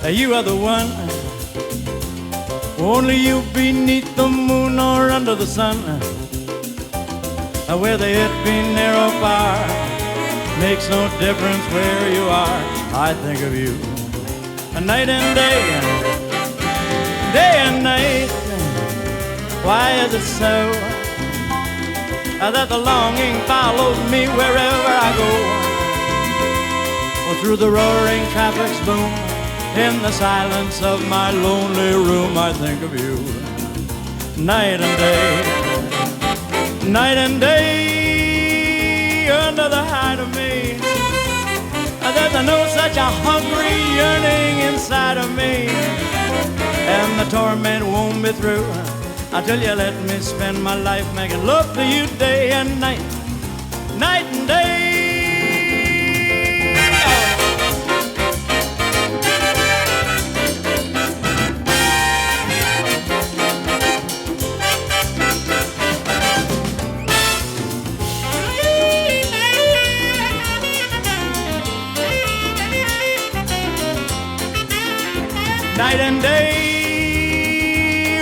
You are the one. Only you beneath the moon or under the sun. Whether it be near or far, makes no difference where you are. I think of you night and day, day and night. Why is it so that the longing follows me wherever I go? Through the roaring traffic's boom, in the silence of my lonely room, I think of you night and day, night and day. Under the hide of me, there's no such a hungry yearning inside of me, and the torment won't be through until you let me spend my life making love to you day and night, night and day. Night and day,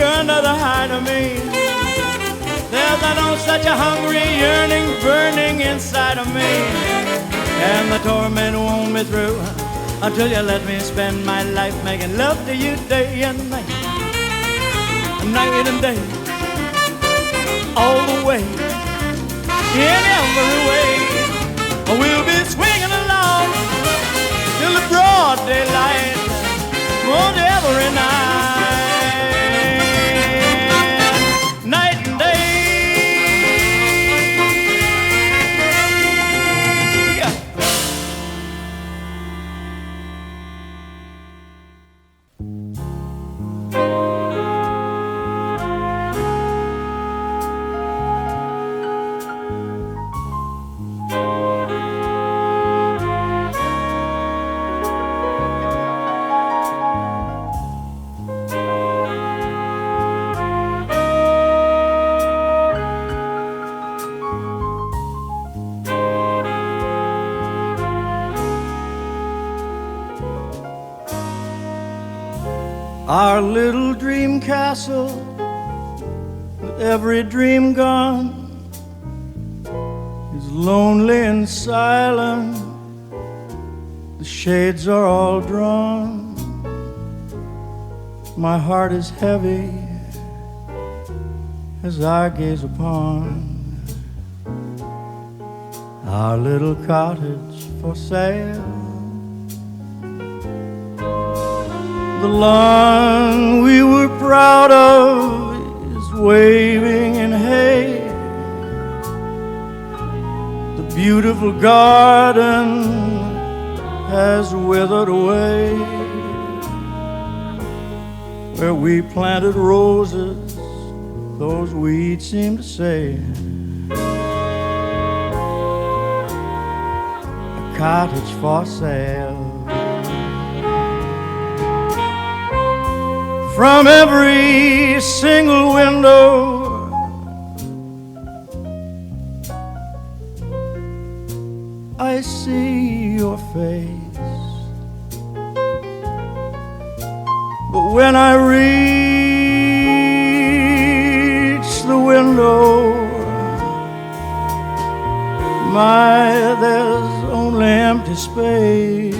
under the hide of me, there's no such a hungry yearning burning inside of me, and the torment won't be through until you let me spend my life making love to you day and night, night and day, all the way, in every way. We'll be swinging along till the broad daylight, on every night, night and day. Our little dream castle, with every dream gone, is lonely and silent. The shades are all drawn. My heart is heavy as I gaze upon our little cottage for sale. The lawn we were proud of is waving in hay. The beautiful garden has withered away. Where we planted roses, those weeds seem to say, a cottage for sale. From every single window I see your face, but when I reach the window, there's only empty space.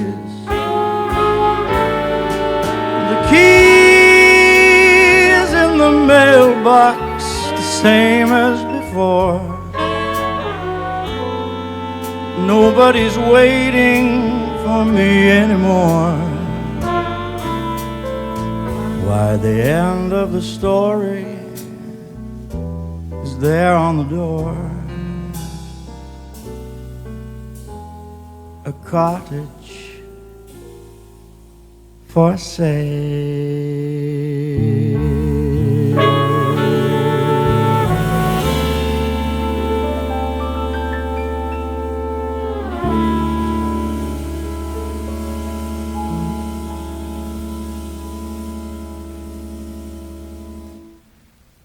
The key the mailbox, the same as before. Nobody's waiting for me anymore. Why, the end of the story is there on the door. A cottage for sale.